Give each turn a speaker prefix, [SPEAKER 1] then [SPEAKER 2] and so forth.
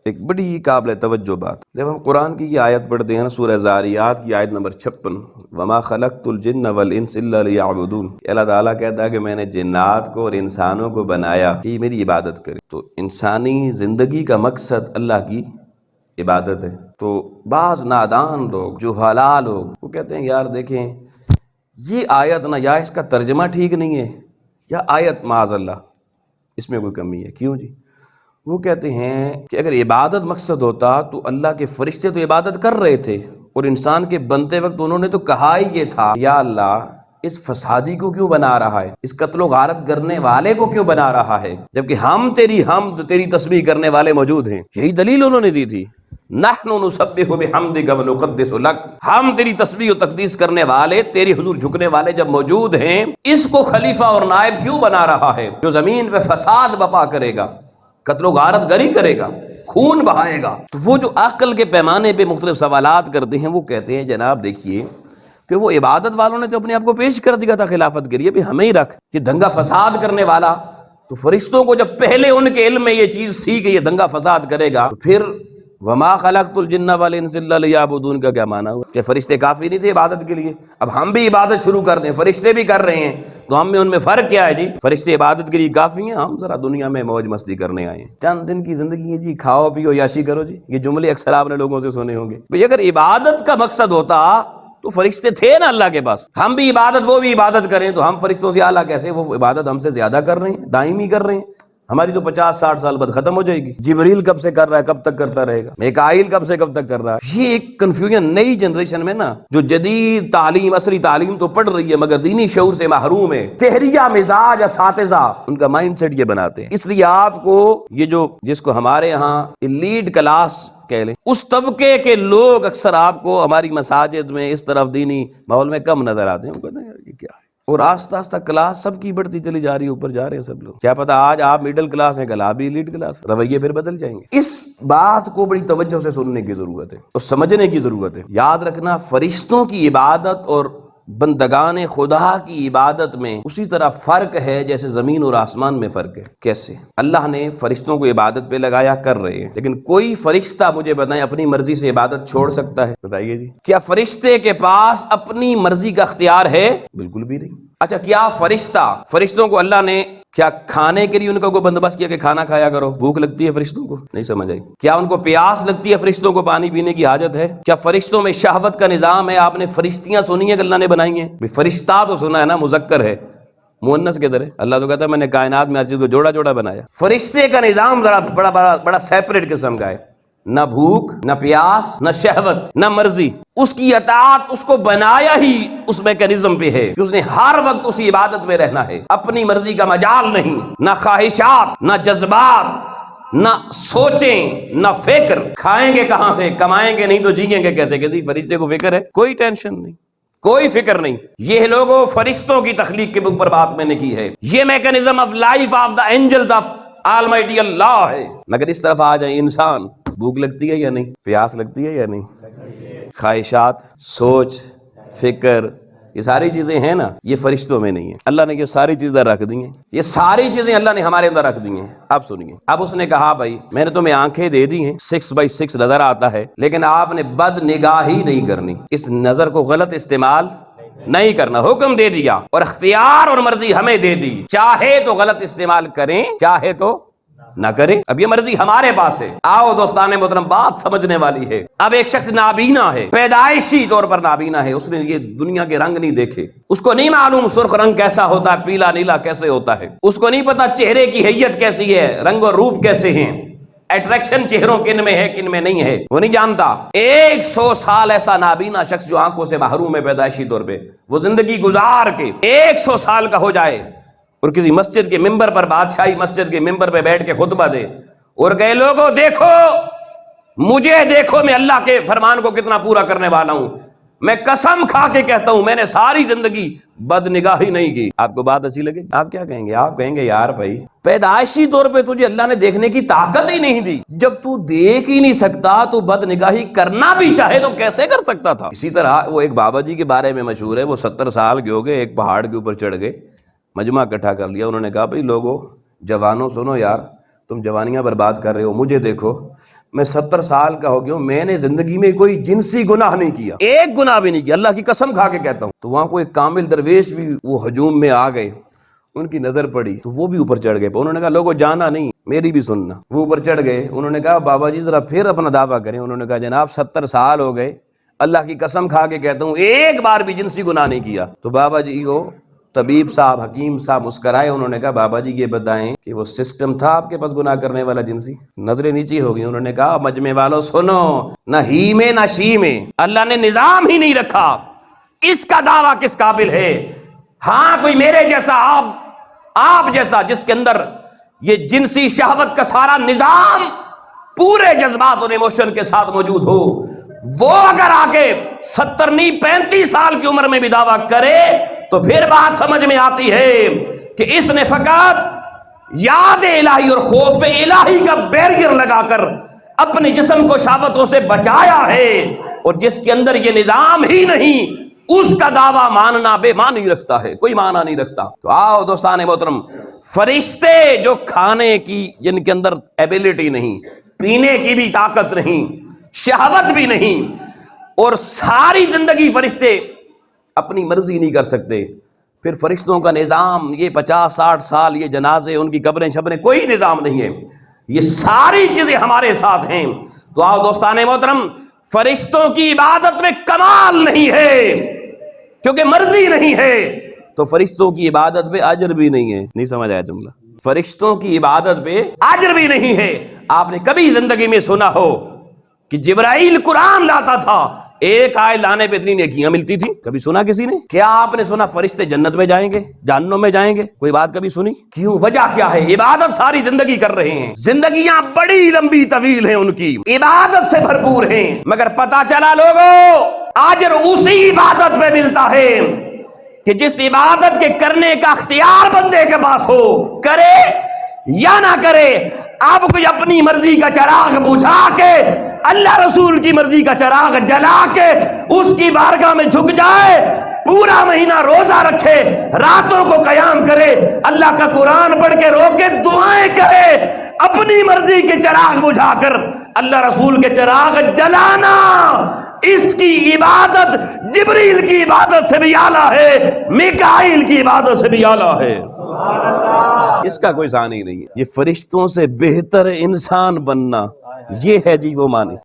[SPEAKER 1] ایک بڑی قابل توجہ بات، جب ہم قرآن کی یہ آیت پڑھتے ہیں نا، سورہ زاریات کی آیت نمبر 56، وما خلقت الجن والانس الا لیعبدون، اللہ تعالیٰ کہتا ہے کہ میں نے جنات کو اور انسانوں کو بنایا کہ میری عبادت کرے۔ تو انسانی زندگی کا مقصد اللہ کی عبادت ہے۔ تو بعض نادان لوگ، جہالا لوگ، وہ کہتے ہیں یار دیکھیں یہ آیت نا، یا اس کا ترجمہ ٹھیک نہیں ہے، یا آیت معاذ اللہ اس میں کوئی کمی ہے۔ کیوں جی؟ وہ کہتے ہیں کہ اگر عبادت مقصد ہوتا تو اللہ کے فرشتے تو عبادت کر رہے تھے، اور انسان کے بنتے وقت انہوں نے تو کہا ہی یہ تھا یا اللہ اس فسادی کو کیوں بنا رہا ہے، اس قتل و غارت کرنے والے کو کیوں بنا رہا ہے، جبکہ ہم تیری حمد، تیری تسبیح کرنے والے موجود ہیں۔ یہی دلیل انہوں نے دی تھی، نحن نسبح بحمدک ونقدس لک، ہم تیری تسبیح و تقدیس کرنے والے، تیری حضور جھکنے والے جب موجود ہیں، اس کو خلیفہ اور نائب کیوں بنا رہا ہے جو زمین پہ فساد بپا کرے گا، قتل و غارت گری کرے گا، خون بہائے گا۔ تو وہ جو عقل کے پیمانے پہ مختلف سوالات کرتے ہیں، وہ کہتے ہیں جناب دیکھیے کہ وہ عبادت والوں نے تو اپنے آپ کو پیش کر دیا تھا خلافت کے لیے، بھی ہمیں ہی رکھ، یہ دنگا فساد کرنے والا۔ تو فرشتوں کو جب پہلے ان کے علم میں یہ چیز تھی کہ یہ دنگا فساد کرے گا، تو پھر وما خلقت الجن والانس الا لیعبدون کا کیا معنی ہوا؟ کہ فرشتے کافی نہیں تھے عبادت کے لیے؟ اب ہم بھی عبادت شروع کر دیں، فرشتے بھی کر رہے ہیں، تو ہم میں ان میں فرق کیا ہے جی؟ فرشتے عبادت کے لیے کافی ہیں، ہم ذرا دنیا میں موج مستی کرنے آئے ہیں، چند دن کی زندگی ہے جی، کھاؤ پیو یاشی کرو جی۔ یہ جملے اکثر آپ نے لوگوں سے سنے ہوں گے۔ بھئی اگر عبادت کا مقصد ہوتا تو فرشتے تھے نا اللہ کے پاس، ہم بھی عبادت وہ بھی عبادت کریں، تو ہم فرشتوں سے اعلیٰ کیسے؟ وہ عبادت ہم سے زیادہ کر رہے ہیں، دائمی کر رہے ہیں، ہماری تو 50-60 سال بعد ختم ہو جائے گی۔ جبریل کب سے کر رہا ہے، کب تک کرتا رہے گا؟ میکائیل کب سے کب تک کر رہا ہے؟ یہ ایک کنفیوژن نئی جنریشن میں نا، جو جدید تعلیم، عصری تعلیم تو پڑھ رہی ہے مگر دینی شعور سے محروم ہے، تحریہ مزاج اساتذہ ان کا مائنڈ سیٹ یہ بناتے ہیں۔ اس لیے آپ کو یہ جو جس کو ہمارے ہاں ایلیٹ کلاس کہہ لیں، اس طبقے کے لوگ اکثر آپ کو ہماری مساجد میں اس طرف دینی ماحول میں کم نظر آتے ہیں۔ وہ کہتے ہیں یار یہ کیا ہے، اور آہستہ آہستہ کلاس سب کی بڑھتی چلی جا رہی ہے، اوپر جا رہے ہیں سب لوگ۔ کیا پتہ آج آپ مڈل کلاس ہیں، کل آپ بھی لیڈ کلاس، رویے پھر بدل جائیں گے۔ اس بات کو بڑی توجہ سے سننے کی ضرورت ہے اور سمجھنے کی ضرورت ہے۔ یاد رکھنا فرشتوں کی عبادت اور بندگان خدا کی عبادت میں اسی طرح فرق ہے جیسے زمین اور آسمان میں فرق ہے۔ کیسے؟ اللہ نے فرشتوں کو عبادت پہ لگایا، کر رہے ہیں، لیکن کوئی فرشتہ مجھے بتائیں اپنی مرضی سے عبادت چھوڑ سکتا ہے؟ بتائیے جی، کیا فرشتے کے پاس اپنی مرضی کا اختیار ہے؟ بالکل بھی نہیں۔ اچھا کیا فرشتوں کو اللہ نے کیا کھانے کے لیے ان کا کوئی بندوبست کیا کہ کھانا کھایا کرو؟ بھوک لگتی ہے فرشتوں کو؟ نہیں سمجھ آئی۔ کیا ان کو پیاس لگتی ہے فرشتوں کو پانی پینے کی حاجت ہے؟ کیا فرشتوں میں شہوت کا نظام ہے؟ آپ نے فرشتیاں سنی ہیں کہ اللہ نے بنائی ہیں؟ فرشتہ تو سنا ہے نا، مذکر ہے، مؤنث کدھر ہے؟ اللہ تو کہتا ہے میں نے کائنات میں ہر چیز کو جوڑا جوڑا بنایا۔ فرشتے کا نظام ذرا بڑا سیپریٹ قسم کا ہے، نہ بھوک، نہ پیاس، نہ شہوت، نہ مرضی۔ اس کی اطاعت اس کو بنایا ہی اس میکینزم پہ ہے کہ اس نے ہر وقت اسی عبادت میں رہنا ہے، اپنی مرضی کا مجال نہیں، نہ خواہشات، نہ جذبات، نہ سوچیں، نہ فکر۔ کھائیں گے کہاں سے، کمائیں گے نہیں تو جیئیں گے کیسے؟ کہ فرشتے کو فکر ہے؟ کوئی ٹینشن نہیں، کوئی فکر نہیں۔ یہ لوگوں فرشتوں کی تخلیق کے اوپر بات میں نے کی ہے، یہ mechanism of life of the angels of almighty Allah ہے۔ مگر اس طرف آ جائیں انسان، بھوک لگتی ہے یا نہیں؟ پیاس لگتی ہے یا نہیں؟ خواہشات، سوچ، فکر، یہ ساری چیزیں ہیں نا، یہ فرشتوں میں نہیں ہیں۔ اللہ نے یہ ساری چیزیں رکھ دی ہیں، یہ ساری چیزیں اللہ نے ہمارے اندر رکھ دی ہیں۔ اب سنیے، اب اس نے کہا بھائی میں نے تمہیں آنکھیں دے دی ہیں، 6x6 نظر آتا ہے، لیکن آپ نے بد نگاہی نہیں کرنی، اس نظر کو غلط استعمال نہیں کرنا، حکم دے دیا، اور اختیار اور مرضی ہمیں دے دی، چاہے تو غلط استعمال کریں، چاہے تو نہ کریں۔ اب یہ مرضی ہمارے پاس ہے۔ آؤ دوستان محترم، بات سمجھنے والی ہے۔ اب ایک شخص نابینا ہے، پیدائشی طور پر نابینا ہے، اس نے یہ دنیا کے رنگ نہیں دیکھے، اس کو نہیں معلوم سرخ رنگ کیسا ہوتا ہے، پیلا نیلا کیسے ہوتا ہے، اس کو نہیں پتا چہرے کی حیت کیسی ہے، رنگ اور روپ کیسے ہیں، اٹریکشن چہروں کن میں ہے کن میں نہیں ہے، وہ نہیں جانتا۔ 100 سال ایسا نابینا شخص جو آنکھوں سے محروم ہے پیدائشی طور پہ، وہ زندگی گزار کے 100 سال کا ہو جائے اور کسی مسجد کے ممبر پر، بادشاہی مسجد کے ممبر پہ بیٹھ کے خطبہ دے اور کہے لوگوں دیکھو مجھے، دیکھو میں اللہ کے فرمان کو کتنا پورا کرنے والا ہوں، میں قسم کھا کے کہتا ہوں میں نے ساری زندگی بد نگاہی نہیں کی۔ آپ کو بات اچھی لگے؟ آپ کیا کہیں گے؟ آپ کہیں گے یار بھائی پیدائشی طور پہ تجھے اللہ نے دیکھنے کی طاقت ہی نہیں دی، جب تو دیکھ ہی نہیں سکتا تو بد نگاہی کرنا بھی چاہے تو کیسے کر سکتا تھا؟ اسی طرح وہ ایک بابا جی کے بارے میں مشہور ہے، وہ 70 سال کے ہو گئے، ایک پہاڑ کے اوپر چڑھ گئے، مجمع اکٹھا کر لیا، انہوں نے کہا بھائی لوگوں، جوانوں سنو یار، تم جوانیاں برباد کر رہے ہو، مجھے دیکھو، میں 70 سال کا ہو گیا ہوں، میں نے زندگی میں کوئی جنسی گناہ نہیں کیا، ایک گناہ بھی نہیں کیا، اللہ کی قسم کھا کے کہتا ہوں۔ تو وہاں کوئی کامل درویش بھی وہ ہجوم میں آ گئے، ان کی نظر پڑی تو وہ بھی اوپر چڑھ گئے، انہوں نے کہا لوگوں جانا نہیں، میری بھی سننا۔ وہ اوپر چڑھ گئے، انہوں نے کہا بابا جی ذرا پھر اپنا دعویٰ کریں۔ انہوں نے کہا جناب 70 سال ہو گئے، اللہ کی قسم کھا کے کہتا ہوں ایک بار بھی جنسی گناہ نہیں کیا۔ تو بابا جی کو طبیب صاحب، حکیم صاحب مسکرائے، انہوں نے کہا بابا جی یہ بتائیں کہ وہ سسٹم تھا آپ کے پاس گناہ کرنے والا جنسی؟ نظریں نیچی ہو گئی۔ انہوں نے کہا مجمع والوں سنو، نہ ہی میں نہ شی میں اللہ نے نظام ہی نہیں رکھا، اس کا دعویٰ کس قابل ہے؟ ہاں کوئی میرے جیسا، آپ جیسا، جس کے اندر یہ جنسی شہوت کا سارا نظام پورے جذبات اور ایموشن کے ساتھ موجود ہو، وہ اگر آگے 70 نہیں 35 سال کی عمر میں بھی دعویٰ کرے تو پھر بات سمجھ میں آتی ہے کہ اس نے فقط یاد الہی اور خوف الہی کا بیریئر لگا کر اپنے جسم کو شہوتوں سے بچایا ہے، اور جس کے اندر یہ نظام ہی نہیں اس کا دعویٰ ماننا بے معنی رکھتا ہے، کوئی معنی نہیں رکھتا۔ تو آؤ دوستان محترم، فرشتے جو کھانے کی جن کے اندر ایبیلٹی نہیں، پینے کی بھی طاقت نہیں، شہوت بھی نہیں، اور ساری زندگی فرشتے اپنی مرضی نہیں کر سکتے، پھر فرشتوں کا نظام یہ 50-60 سال یہ جنازے، ان کی قبریں شبریں، کوئی نظام نہیں ہے، یہ ساری چیزیں ہمارے ساتھ ہیں۔ تو آؤ دوستان محترم، فرشتوں کی عبادت میں کمال نہیں ہے کیونکہ مرضی نہیں ہے، تو فرشتوں کی عبادت پہ اجر بھی نہیں ہے۔ نہیں سمجھ آیا جملہ؟ فرشتوں کی عبادت پہ اجر بھی نہیں ہے۔ آپ نے کبھی زندگی میں سنا ہو کہ جبرائیل قرآن لاتا تھا، ایک آیت لانے پہ اتنی نیکیاں ملتی تھی؟ کبھی سنا کسی نے؟ کیا آپ نے سنا فرشتے جنت میں جائیں گے، جہنم میں جائیں گے؟ کوئی بات کبھی سنی؟ کیوں؟ وجہ کیا ہے؟ عبادت ساری زندگی کر رہے ہیں، زندگیاں بڑی لمبی طویل ہیں، ان کی عبادت سے بھرپور ہیں، مگر پتا چلا لوگوں اجر اسی عبادت میں ملتا ہے کہ جس عبادت کے کرنے کا اختیار بندے کے پاس ہو، کرے یا نہ کرے۔ اب کوئی اپنی مرضی کا چراغ بجھا کے اللہ رسول کی مرضی کا چراغ جلا کے اس کی بارگاہ میں جھک جائے، پورا مہینہ روزہ رکھے، راتوں کو قیام کرے، اللہ کا قرآن پڑھ کے رو کے دعائیں کرے، اپنی مرضی کے چراغ بجھا کر اللہ رسول کے چراغ جلانا، اس کی عبادت جبریل کی عبادت سے بھی اعلیٰ ہے، میکائیل کی عبادت سے بھی اعلیٰ ہے۔ اس کا کوئی ثانی نہیں ہے۔ یہ فرشتوں سے بہتر انسان بننا، یہ ہے جی وہ معنی۔